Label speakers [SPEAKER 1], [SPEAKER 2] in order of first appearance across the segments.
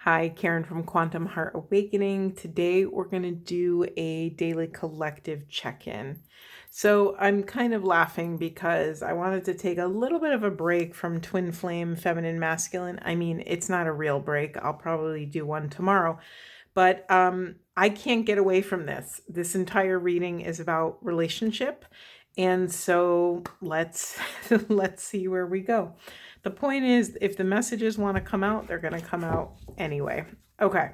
[SPEAKER 1] Hi, Karen from Quantum Heart Awakening. Today we're going to do a daily collective check-in. So I'm kind of laughing because I wanted to take a little bit of a break from twin flame, feminine, masculine. I mean, it's not a real break. I'll probably do one tomorrow, but I can't get away from this. This entire reading is about relationship. And so let's let's see where we go. The point is, if the messages want to come out, they're going to come out anyway. Okay.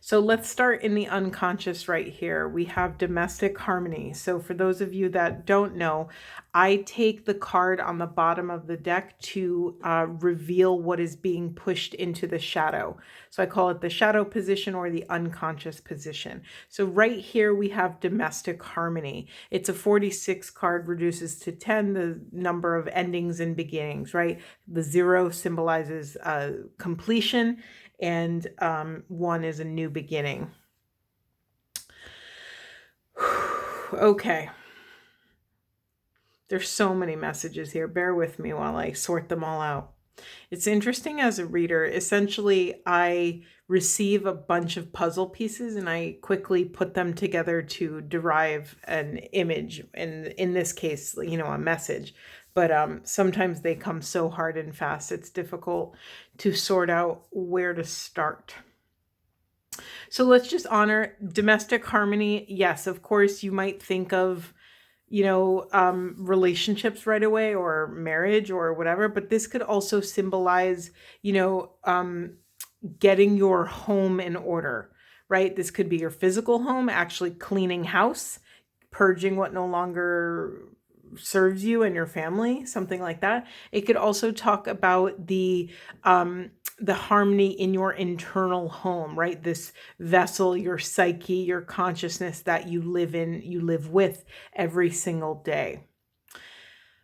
[SPEAKER 1] So let's start in the unconscious right here. We have domestic harmony. So for those of you that don't know, I take the card on the bottom of the deck to reveal what is being pushed into the shadow. So I call it the shadow position or the unconscious position. So right here we have domestic harmony. It's a 46 card, reduces to 10, the number of endings and beginnings, right? The 0 symbolizes completion, and 1 is a new beginning. Okay. There's so many messages here. Bear with me while I sort them all out. It's interesting as a reader. Essentially, I receive a bunch of puzzle pieces and I quickly put them together to derive an image, and in this case, a message. But sometimes they come so hard and fast, it's difficult to sort out where to start. So let's just honor domestic harmony. Yes, of course, you might think of relationships right away, or marriage or whatever, but this could also symbolize, getting your home in order, right? This could be your physical home, actually cleaning house, purging what no longer serves you and your family, something like that. It could also talk about the harmony in your internal home, right? This vessel, your psyche, your consciousness that you live in, you live with every single day.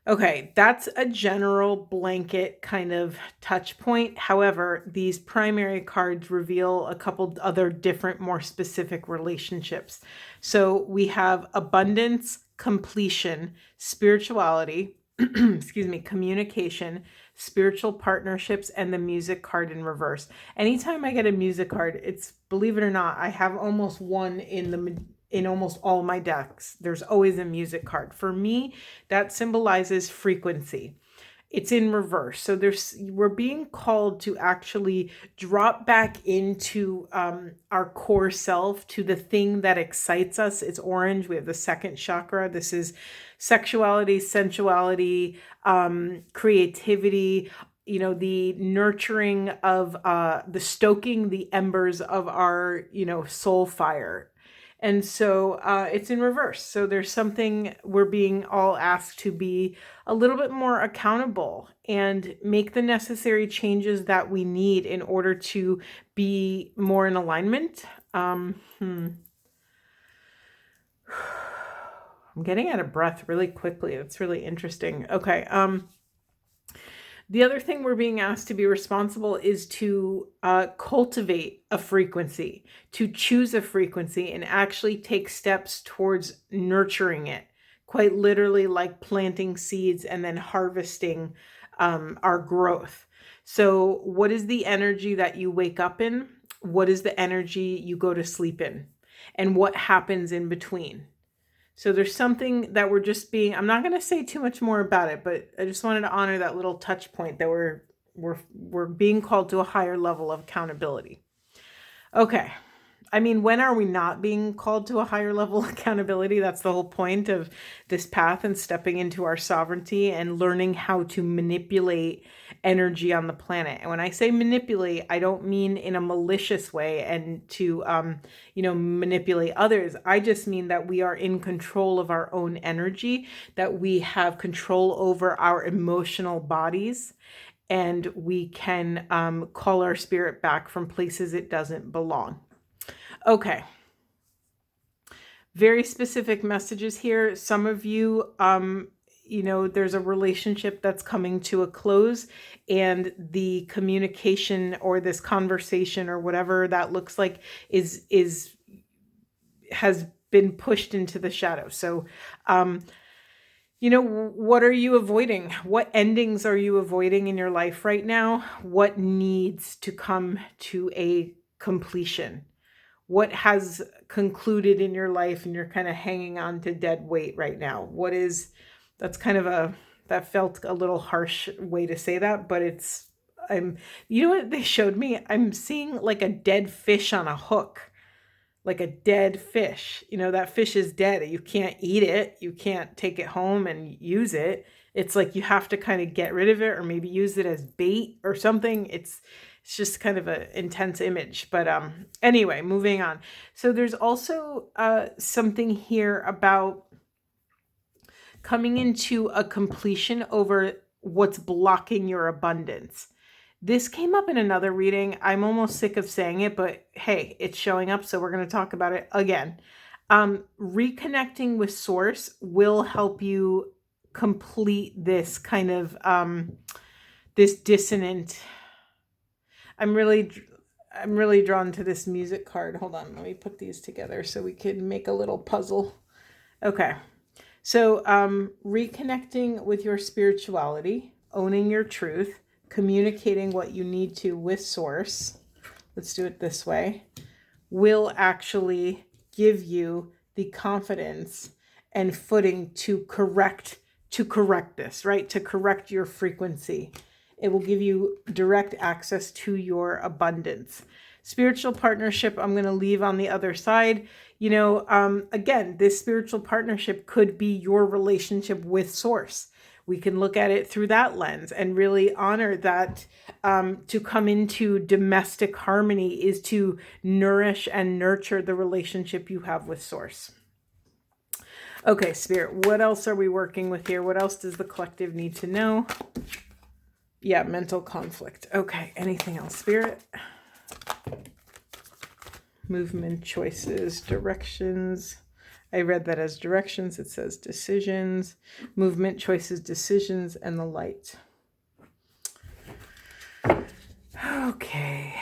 [SPEAKER 1] Okay, that's a general blanket kind of touch point. However, these primary cards reveal a couple other different, more specific relationships. So we have abundance, completion, spirituality, excuse me, communication, spiritual partnerships, and the music card in reverse. Anytime I get a music card, it's, believe it or not, I have almost one in almost all my decks. There's always a music card. For me, that symbolizes frequency. It's in reverse. So we're being called to actually drop back into our core self, to the thing that excites us. It's orange. We have the second chakra. This is sexuality, sensuality, creativity, the nurturing of the stoking the embers of our, soul fire. And so it's in reverse. So there's something we're being all asked to be a little bit more accountable and make the necessary changes that we need in order to be more in alignment. I'm getting out of breath really quickly. That's really interesting. Okay. The other thing we're being asked to be responsible is to cultivate a frequency, to choose a frequency and actually take steps towards nurturing it, quite literally like planting seeds and then harvesting our growth. So what is the energy that you wake up in? What is the energy you go to sleep in? And what happens in between? So there's something that I'm not going to say too much more about it, but I just wanted to honor that little touch point that we're being called to a higher level of accountability. Okay. I mean, when are we not being called to a higher level of accountability? That's the whole point of this path and stepping into our sovereignty and learning how to manipulate energy on the planet. And when I say manipulate, I don't mean in a malicious way and to, manipulate others. I just mean that we are in control of our own energy, that we have control over our emotional bodies, and we can call our spirit back from places it doesn't belong. Okay. Very specific messages here. Some of you, there's a relationship that's coming to a close, and the communication or this conversation or whatever that looks like has been pushed into the shadow. So What are you avoiding? What endings are you avoiding in your life right now? What needs to come to a completion? What has concluded in your life and you're kind of hanging on to dead weight right now? That's kind of that felt a little harsh way to say that, but you know what they showed me? I'm seeing like a dead fish on a hook, like a dead fish. That fish is dead. You can't eat it. You can't take it home and use it. It's like you have to kind of get rid of it or maybe use it as bait or something. It's just kind of an intense image. But anyway, moving on. So there's also something here about coming into a completion over what's blocking your abundance. This came up in another reading. I'm almost sick of saying it, but hey, it's showing up, so we're going to talk about it again. Reconnecting with source will help you complete this kind of this dissonant. I'm really drawn to this music card. Hold on, let me put these together so we can make a little puzzle. Okay. So reconnecting with your spirituality, owning your truth, communicating what you need to with source, let's do it this way, will actually give you the confidence and footing to correct this, right? To correct your frequency. It will give you direct access to your abundance. Spiritual partnership, I'm going to leave on the other side. Again, this spiritual partnership could be your relationship with source. We can look at it through that lens and really honor that. To come into domestic harmony is to nourish and nurture the relationship you have with source. Okay, Spirit, what else are we working with here? What else does the collective need to know? Yeah, mental conflict. Okay, anything else, Spirit? Movement, choices, directions. I read that as directions. It says decisions, movement, choices, decisions, and the light. Okay.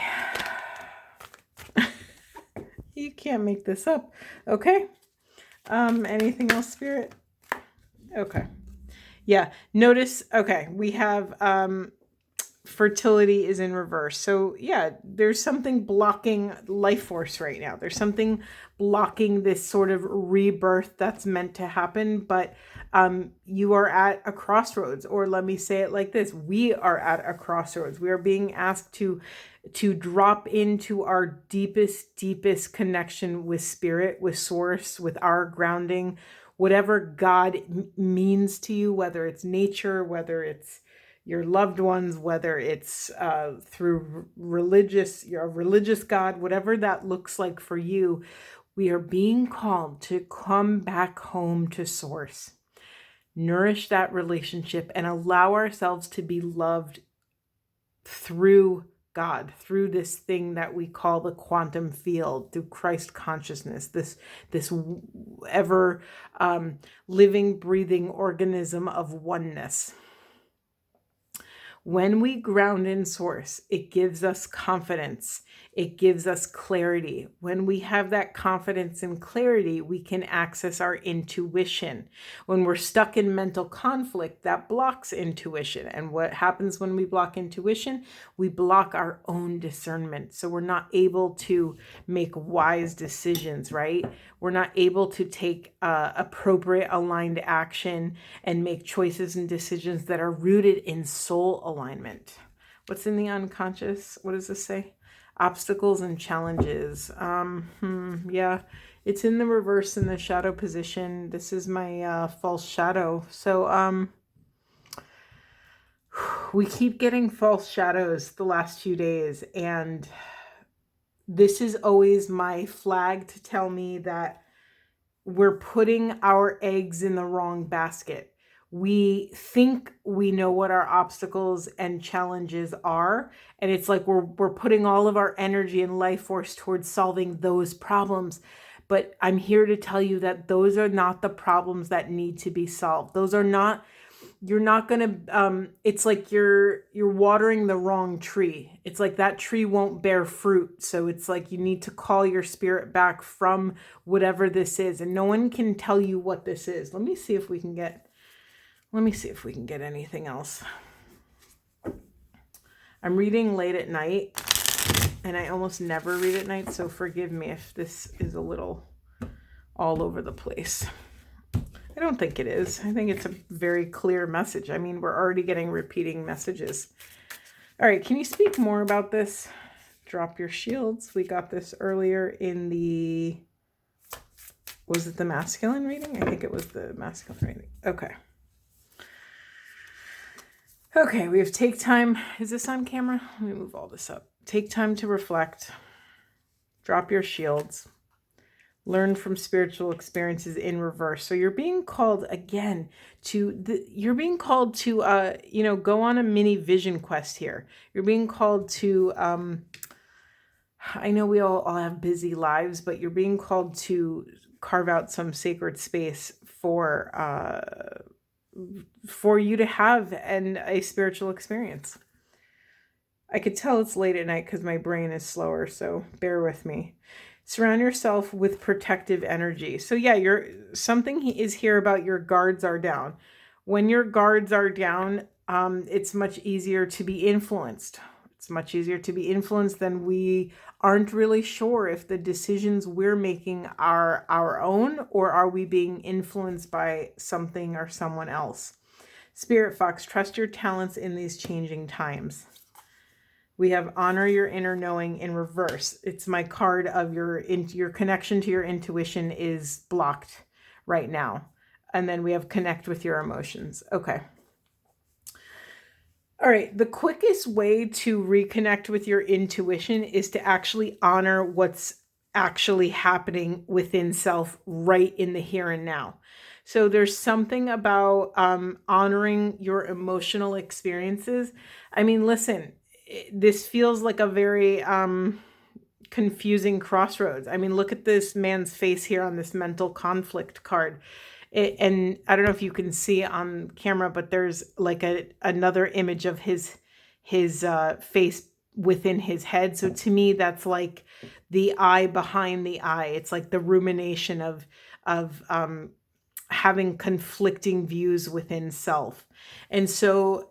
[SPEAKER 1] You can't make this up. Okay. Anything else, Spirit? Okay. Yeah. Notice, okay, we have fertility is in reverse. So yeah, there's something blocking life force right now. There's something blocking this sort of rebirth that's meant to happen, but you are at a crossroads, or let me say it like this. We are at a crossroads. We are being asked to drop into our deepest connection with spirit, with source, with our grounding, whatever God means to you, whether it's nature, whether it's your loved ones, whether it's through your religious God, whatever that looks like for you. We are being called to come back home to source, nourish that relationship, and allow ourselves to be loved through God, through this thing that we call the quantum field, through Christ consciousness, this ever living, breathing organism of oneness. When we ground in source, it gives us confidence. It gives us clarity. When we have that confidence and clarity, we can access our intuition. When we're stuck in mental conflict, that blocks intuition. And what happens when we block intuition? We block our own discernment. So we're not able to make wise decisions, right? We're not able to take appropriate aligned action and make choices and decisions that are rooted in soul alignment. What's in the unconscious? What does this say? Obstacles and challenges. Yeah, it's in the reverse in the shadow position. This is my false shadow. So we keep getting false shadows the last few days, and this is always my flag to tell me that we're putting our eggs in the wrong basket. We think we know what our obstacles and challenges are, and it's like we're putting all of our energy and life force towards solving those problems. But I'm here to tell you that those are not the problems that need to be solved. Those are not, you're not going to, it's like you're watering the wrong tree. It's like that tree won't bear fruit. So it's like you need to call your spirit back from whatever this is. And no one can tell you what this is. Let me see if we can get Let me see if we can get anything else. I'm reading late at night, and I almost never read at night, so forgive me if this is a little all over the place. I don't think it is. I think it's a very clear message. I mean, we're already getting repeating messages. All right, can you speak more about this? Drop your shields. We got this earlier in the, was it the masculine reading? I think it was the masculine reading. Okay. Okay, we have take time. Is this on camera? Let me move all this up. Take time to reflect. Drop your shields. Learn from spiritual experiences in reverse. So you're being called again you're being called to, go on a mini vision quest here. You're being called to, I know we all have busy lives, but you're being called to carve out some sacred space for you to have a spiritual experience. I could tell it's late at night because my brain is slower, so bear with me. Surround yourself with protective energy. So yeah, something is here about your guards are down. When your guards are down, it's much easier to be influenced. It's much easier to be influenced than we aren't really sure if the decisions we're making are our own, or are we being influenced by something or someone else. Spirit Fox, trust your talents in these changing times. We have honor your inner knowing in reverse. It's my card of your connection to your intuition is blocked right now. And then we have connect with your emotions. Okay. All right. The quickest way to reconnect with your intuition is to actually honor what's actually happening within self right in the here and now. So there's something about honoring your emotional experiences. I mean, listen, this feels like a very confusing crossroads. I mean, look at this man's face here on this mental conflict card. And I don't know if you can see on camera, but there's like another image of his face within his head. So to me, that's like the eye behind the eye. It's like the rumination of having conflicting views within self. And so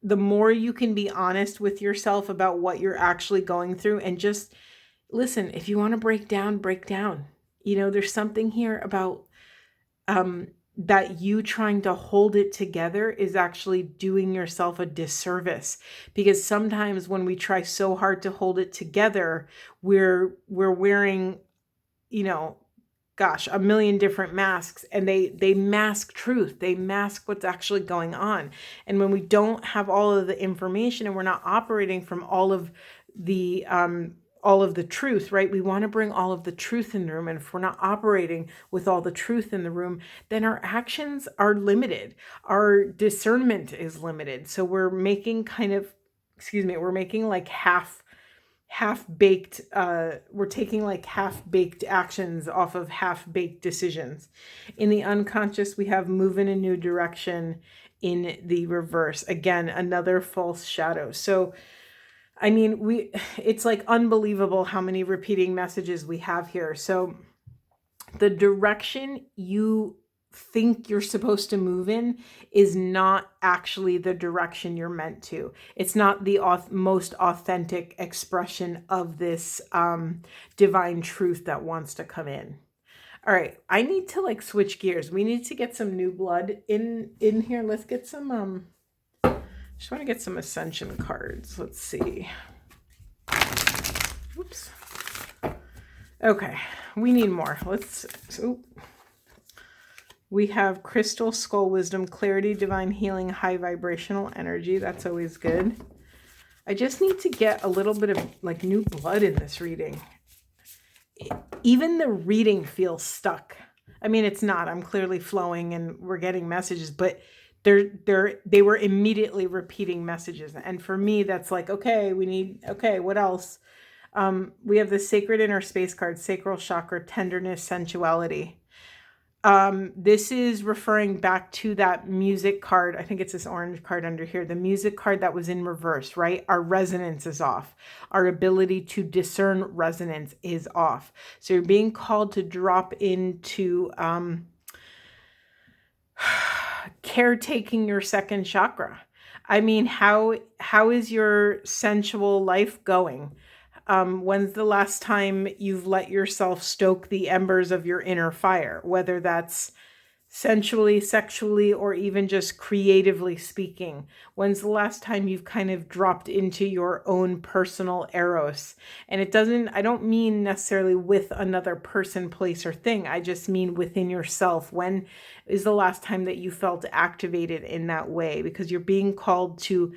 [SPEAKER 1] the more you can be honest with yourself about what you're actually going through, and just listen, if you want to break down, break down. There's something here about that you trying to hold it together is actually doing yourself a disservice, because sometimes when we try so hard to hold it together, we're wearing, a million different masks, and they mask truth. They mask what's actually going on. And when we don't have all of the information and we're not operating from all of the truth, right? We want to bring all of the truth in the room. And if we're not operating with all the truth in the room, then our actions are limited. Our discernment is limited. So we're making we're making like half-baked, we're taking like half-baked actions off of half-baked decisions. In the unconscious, we have move in a new direction in the reverse. Again, another false shadow. So, I mean, it's like unbelievable how many repeating messages we have here. So the direction you think you're supposed to move in is not actually the direction you're meant to. It's not the most authentic expression of this divine truth that wants to come in. All right, I need to like switch gears. We need to get some new blood in here. Let's get some just want to get some ascension cards. Let's see. Oops. Okay, we need more. We have crystal, skull wisdom, clarity, divine healing, high vibrational energy. That's always good. I just need to get a little bit of like new blood in this reading. Even the reading feels stuck. I mean, it's not. I'm clearly flowing and we're getting messages, but they were immediately repeating messages. And for me, that's like, okay, what else? We have the sacred inner space card, sacral chakra, tenderness, sensuality. This is referring back to that music card. I think it's this orange card under here, the music card that was in reverse, right? Our resonance is off. Our ability to discern resonance is off. So you're being called to drop into, caretaking your second chakra. I mean, how is your sensual life going? When's the last time you've let yourself stoke the embers of your inner fire, whether that's sensually, sexually, or even just creatively speaking? When's the last time you've kind of dropped into your own personal eros? And I don't mean necessarily with another person, place, or thing. I just mean within yourself. When is the last time that you felt activated in that way? Because you're being called to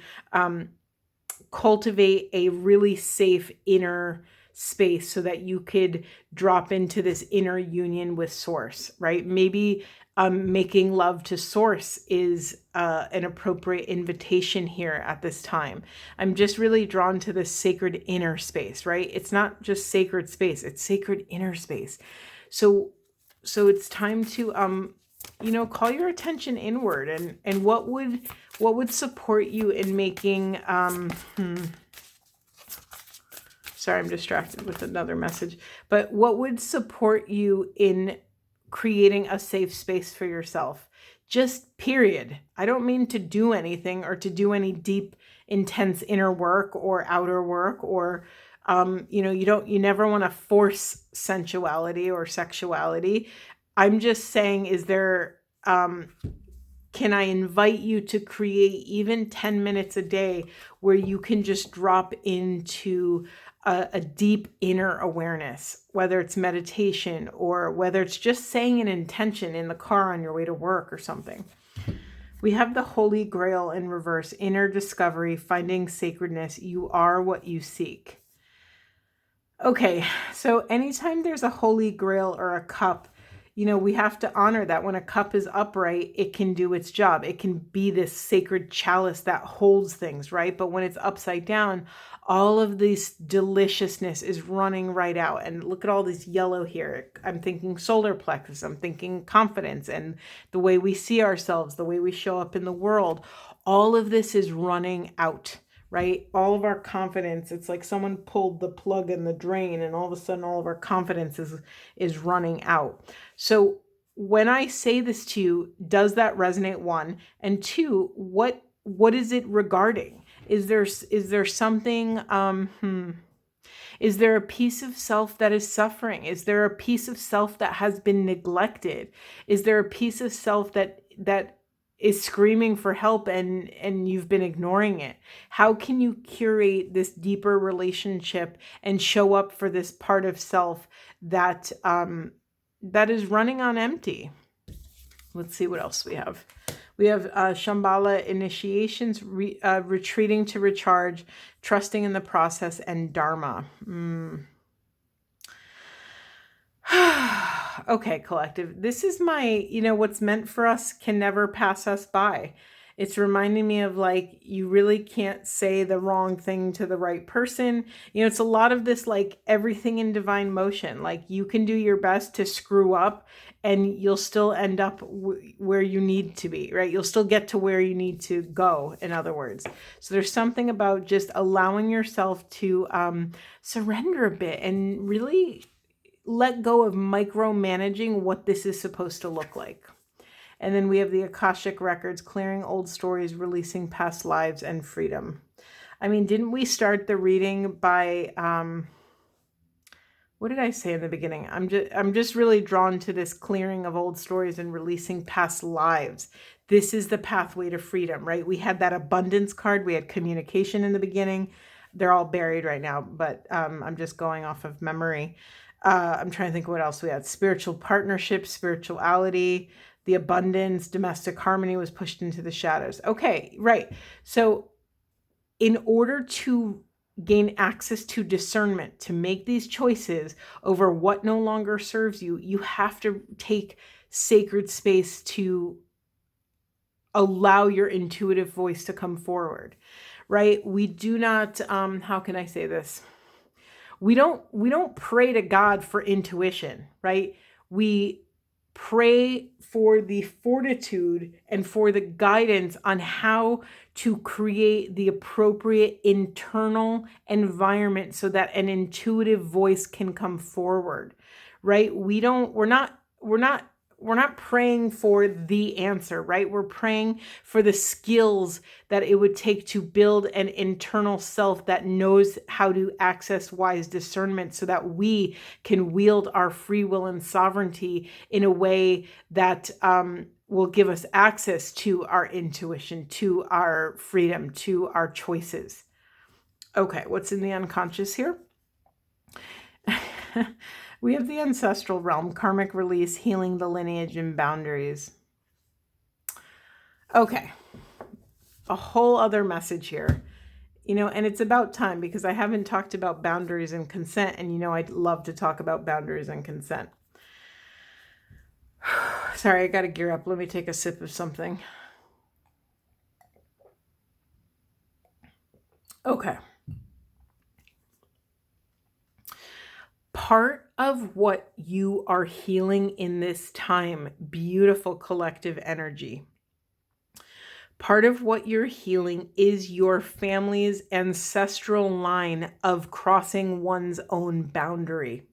[SPEAKER 1] cultivate a really safe inner space so that you could drop into this inner union with source, right? Maybe making love to source is an appropriate invitation here at this time. I'm just really drawn to this sacred inner space, right? It's not just sacred space, it's sacred inner space. So it's time to call your attention inward, and what would support you in making sorry, I'm distracted with another message, but what would support you in creating a safe space for yourself? Just period. I don't mean to do anything or to do any deep, intense inner work or outer work, or you never want to force sensuality or sexuality. I'm just saying, can I invite you to create even 10 minutes a day where you can just drop into a deep inner awareness, whether it's meditation or whether it's just saying an intention in the car on your way to work or something. We have the Holy Grail in reverse: inner discovery, finding sacredness. You are what you seek. Okay, so anytime there's a Holy Grail or a cup, we have to honor that when a cup is upright, it can do its job. It can be this sacred chalice that holds things, right? But when it's upside down, all of this deliciousness is running right out. And look at all this yellow here. I'm thinking solar plexus. I'm thinking confidence and the way we see ourselves, the way we show up in the world. All of this is running out, right? All of our confidence, it's like someone pulled the plug in the drain, and all of a sudden all of our confidence is running out. So when I say this to you, does that resonate? One, and two, what is it regarding? Is there something, is there a piece of self that is suffering? Is there a piece of self that has been neglected? Is there a piece of self that is screaming for help and you've been ignoring it? How can you curate this deeper relationship and show up for this part of self that is running on empty? Let's see what else we have. We have Shambhala initiations, retreating to recharge, trusting in the process, and Dharma. Okay, collective. This is my, what's meant for us can never pass us by. It's reminding me of, like, you really can't say the wrong thing to the right person. It's a lot of this, like, everything in divine motion. Like, you can do your best to screw up and you'll still end up where you need to be, right? You'll still get to where you need to go, in other words. So there's something about just allowing yourself to surrender a bit and really let go of micromanaging what this is supposed to look like. And then we have the Akashic Records, clearing old stories, releasing past lives, and freedom. I mean, didn't we start the reading by, what did I say in the beginning? I'm just really drawn to this clearing of old stories and releasing past lives. This is the pathway to freedom, right? We had that abundance card. We had communication in the beginning. They're all buried right now, but I'm just going off of memory. I'm trying to think what else we had. Spiritual partnership, spirituality, the abundance, domestic harmony was pushed into the shadows. Okay, right. So in order to gain access to discernment, to make these choices over what no longer serves you, you have to take sacred space to allow your intuitive voice to come forward, right? We do not, how can I say this? We don't pray to God for intuition, right? We pray for the fortitude and for the guidance on how to create the appropriate internal environment so that an intuitive voice can come forward, right? We're not not praying for the answer, right? We're praying for the skills that it would take to build an internal self that knows how to access wise discernment so that we can wield our free will and sovereignty in a way that will give us access to our intuition, to our freedom, to our choices. Okay, what's in the unconscious here? We have the ancestral realm, karmic release, healing the lineage and boundaries. Okay, a whole other message here. And it's about time because I haven't talked about boundaries and consent, and I'd love to talk about boundaries and consent. Sorry, I got to gear up. Let me take a sip of something. Okay. Part of what you are healing in this time, beautiful collective energy, part of what you're healing is your family's ancestral line of crossing one's own boundary.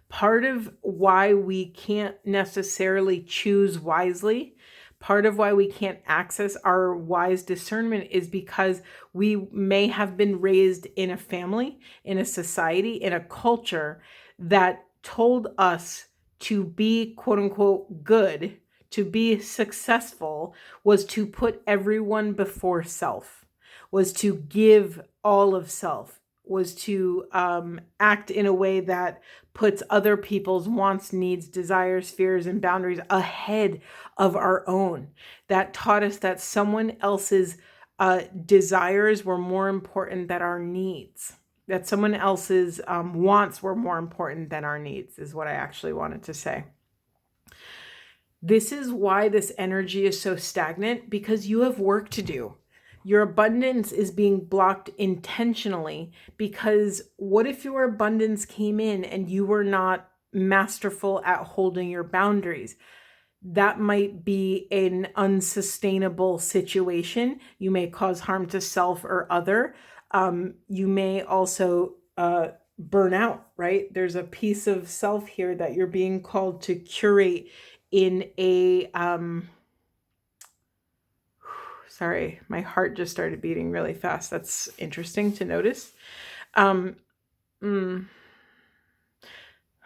[SPEAKER 1] Part of why we can't necessarily choose wisely, part of why we can't access our wise discernment is because we may have been raised in a family, in a society, in a culture that told us to be quote unquote good, to be successful, was to put everyone before self, was to give all of self, was to act in a way that puts other people's wants, needs, desires, fears, and boundaries ahead of our own. That taught us that someone else's desires were more important than our needs. That someone else's wants were more important than our needs, is what I actually wanted to say. This is why this energy is so stagnant, because you have work to do. Your abundance is being blocked intentionally, because what if your abundance came in and you were not masterful at holding your boundaries? That might be an unsustainable situation. You may cause harm to self or other. You may also burn out, right? There's a piece of self here that you're being called to curate in a sorry, my heart just started beating really fast. That's interesting to notice.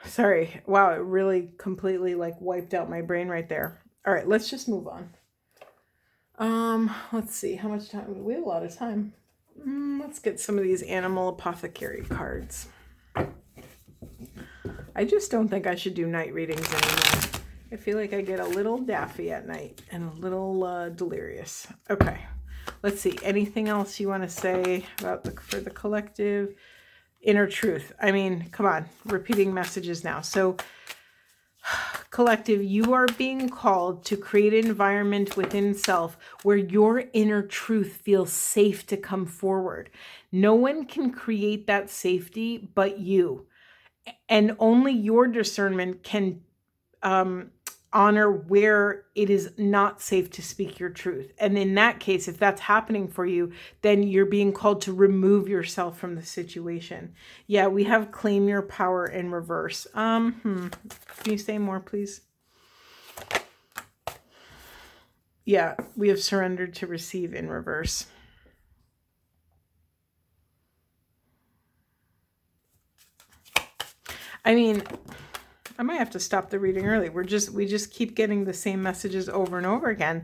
[SPEAKER 1] Sorry. Wow, it really completely wiped out my brain right there. All right, let's just move on. Let's see, how much time? We have a lot of time. Let's get some of these animal apothecary cards. I just don't think I should do night readings anymore. I feel like I get a little daffy at night and a little delirious. Okay, let's see. Anything else you want to say about for the collective? Inner truth. I mean, come on, repeating messages now. So, collective, you are being called to create an environment within self where your inner truth feels safe to come forward. No one can create that safety but you. And only your discernment can honor where it is not safe to speak your truth. And in that case, if that's happening for you, then you're being called to remove yourself from the situation. Yeah, we have claim your power in reverse. Can you say more, please? Yeah, we have surrendered to receive in reverse. I mean, I might have to stop the reading early. We just keep getting the same messages over and over again.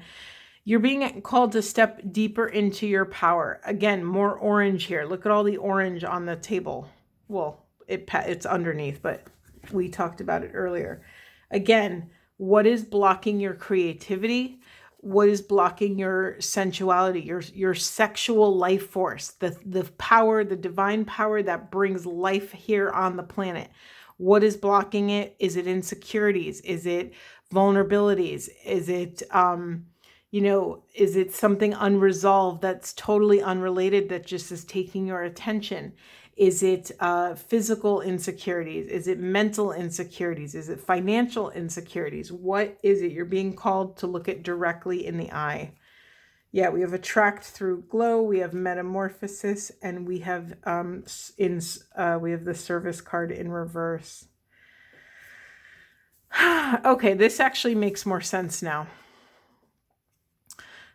[SPEAKER 1] You're being called to step deeper into your power. Again, more orange here. Look at all the orange on the table. Well, it's underneath, but we talked about it earlier. Again, what is blocking your creativity? What is blocking your sensuality, your sexual life force, the power, the divine power that brings life here on the planet? What is blocking it? Is it insecurities? Is it vulnerabilities? Is it, is it something unresolved that's totally unrelated that just is taking your attention? Is it physical insecurities? Is it mental insecurities? Is it financial insecurities? What is it? You're being called to look it directly in the eye. Yeah, we have attract through glow, we have metamorphosis, and we have we have the service card in reverse. Okay, this actually makes more sense now.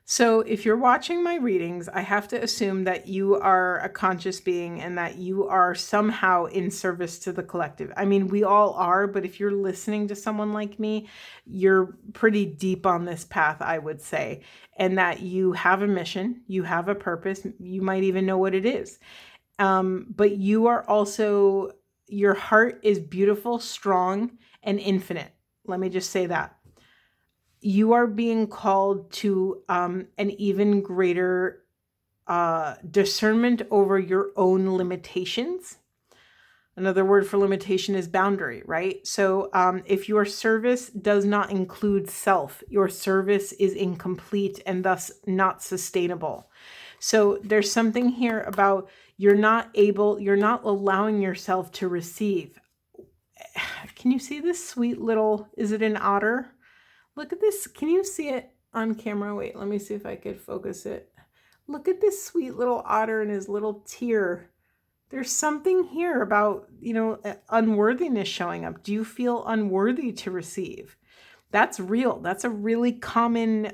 [SPEAKER 1] So if you're watching my readings, I have to assume that you are a conscious being and that you are somehow in service to the collective. I mean, we all are, but if you're listening to someone like me, you're pretty deep on this path, I would say, and that you have a mission, you have a purpose, you might even know what it is. But you are also, your heart is beautiful, strong, and infinite. Let me just say that. You are being called to an even greater discernment over your own limitations. Another word for limitation is boundary, right? So if your service does not include self, your service is incomplete and thus not sustainable. So there's something here about you're not allowing yourself to receive. Can you see this sweet little, is it an otter? Look at this. Can you see it on camera? Wait, let me see if I could focus it. Look at this sweet little otter and his little tear. There's something here about, unworthiness showing up. Do you feel unworthy to receive? That's real. That's a really common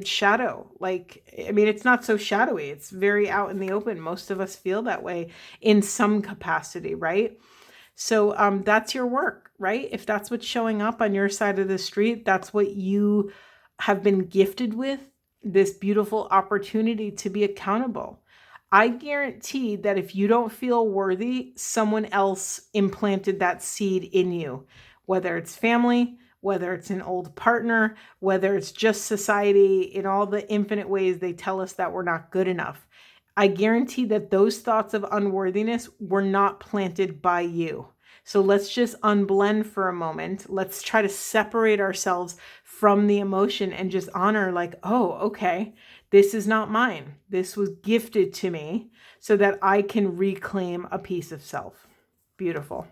[SPEAKER 1] shadow. It's not so shadowy. It's very out in the open. Most of us feel that way in some capacity, right? So that's your work, right? If that's what's showing up on your side of the street, that's what you have been gifted with, this beautiful opportunity to be accountable. I guarantee that if you don't feel worthy, someone else implanted that seed in you, whether it's family, whether it's an old partner, whether it's just society, in all the infinite ways they tell us that we're not good enough. I guarantee that those thoughts of unworthiness were not planted by you. So let's just unblend for a moment. Let's try to separate ourselves from the emotion and just honor, like, oh, okay, this is not mine. This was gifted to me so that I can reclaim a piece of self. Beautiful.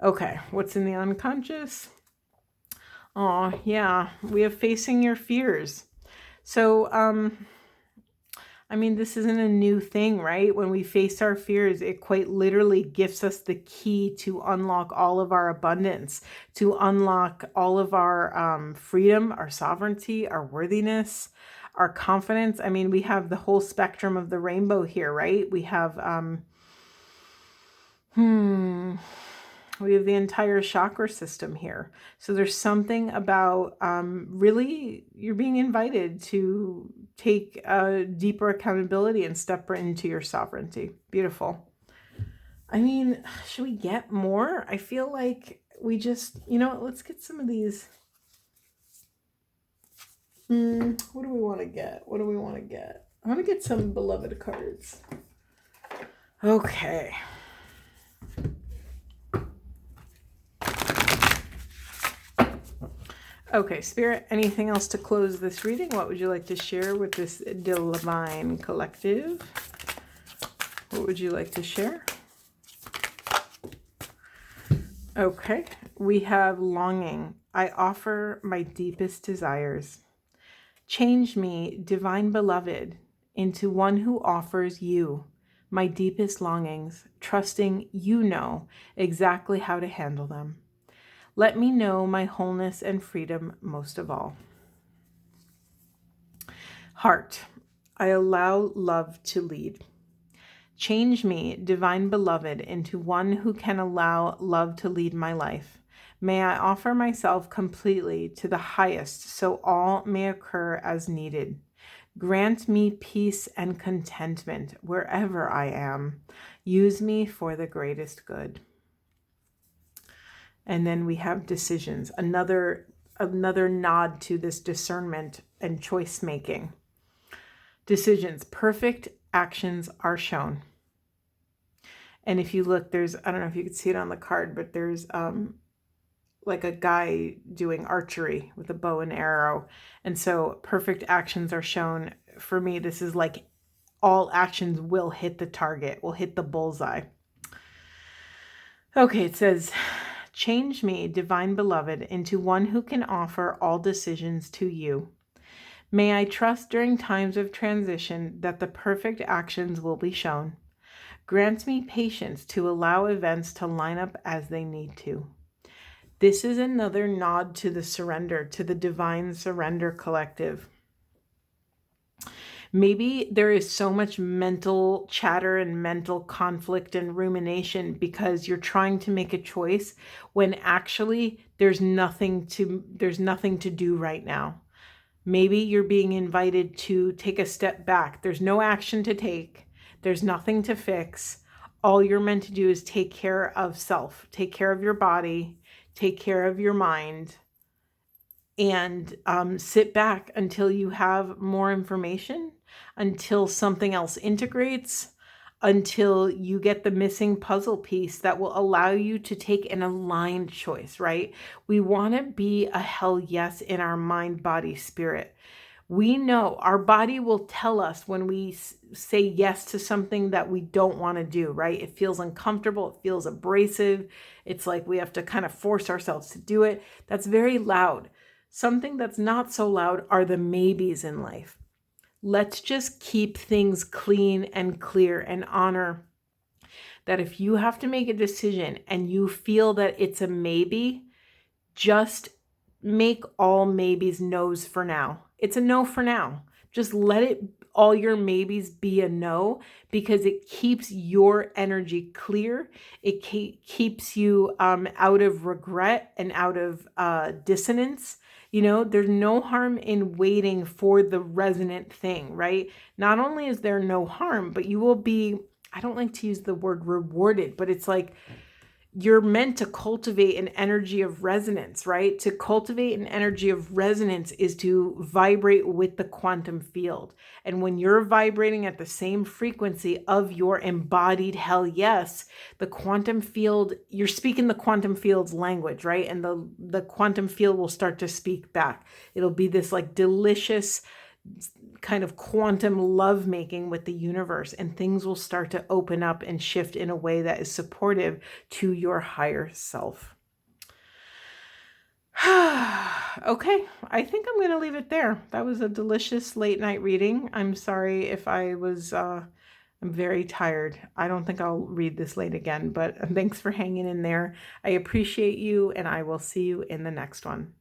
[SPEAKER 1] Okay, what's in the unconscious? Oh, yeah, we have facing your fears. So, this isn't a new thing, right? When we face our fears, it quite literally gives us the key to unlock all of our abundance, to unlock all of our freedom, our sovereignty, our worthiness, our confidence. We have the whole spectrum of the rainbow here, right? We have, we have the entire chakra system here. So there's something about really, you're being invited to take a deeper accountability and step into your sovereignty. Beautiful. Should we get more? I feel like we just, let's get some of these. What do we want to get? I want to get some beloved cards. Okay. Okay, Spirit, anything else to close this reading? What would you like to share with this divine collective? What would you like to share? Okay, we have longing. I offer my deepest desires. Change me, divine beloved, into one who offers you my deepest longings, trusting you know exactly how to handle them. Let me know my wholeness and freedom most of all. Heart, I allow love to lead. Change me, divine beloved, into one who can allow love to lead my life. May I offer myself completely to the highest so all may occur as needed. Grant me peace and contentment wherever I am. Use me for the greatest good. And then we have decisions, another nod to this discernment and choice making. Decisions, perfect actions are shown. And if you look, there's, I don't know if you can see it on the card, but there's like a guy doing archery with a bow and arrow. And so perfect actions are shown. For me, this is like all actions will hit the target, will hit the bullseye. Okay, it says, change me, divine beloved, into one who can offer all decisions to you. May I trust during times of transition that the perfect actions will be shown. Grant me patience to allow events to line up as they need to. This is another nod to the surrender, to the Divine Surrender Collective. Maybe there is so much mental chatter and mental conflict and rumination because you're trying to make a choice when actually there's nothing to do right now. Maybe you're being invited to take a step back. There's no action to take. There's nothing to fix. All you're meant to do is take care of self, take care of your body, take care of your mind, and sit back until you have more information, until something else integrates, until you get the missing puzzle piece that will allow you to take an aligned choice, right? We want to be a hell yes in our mind, body, spirit. We know our body will tell us when we say yes to something that we don't want to do, right? It feels uncomfortable. It feels abrasive. It's like we have to kind of force ourselves to do it. That's very loud. Something that's not so loud are the maybes in life. Let's just keep things clean and clear and honor that if you have to make a decision and you feel that it's a maybe, just make all maybes no's for now. It's a no for now. Just let it, all your maybes be a no, because it keeps your energy clear. It keeps you out of regret and out of dissonance. You know, there's no harm in waiting for the resonant thing, right? Not only is there no harm, but you will be, I don't like to use the word rewarded, but it's like, you're meant to cultivate an energy of resonance, right? To cultivate an energy of resonance is to vibrate with the quantum field. And when you're vibrating at the same frequency of your embodied hell yes, the quantum field, you're speaking the quantum field's language, right? And the quantum field will start to speak back. It'll be this like delicious kind of quantum lovemaking with the universe, and things will start to open up and shift in a way that is supportive to your higher self. Okay, I think I'm going to leave it there. That was a delicious late night reading. I'm sorry if I was, I'm very tired. I don't think I'll read this late again, but thanks for hanging in there. I appreciate you, and I will see you in the next one.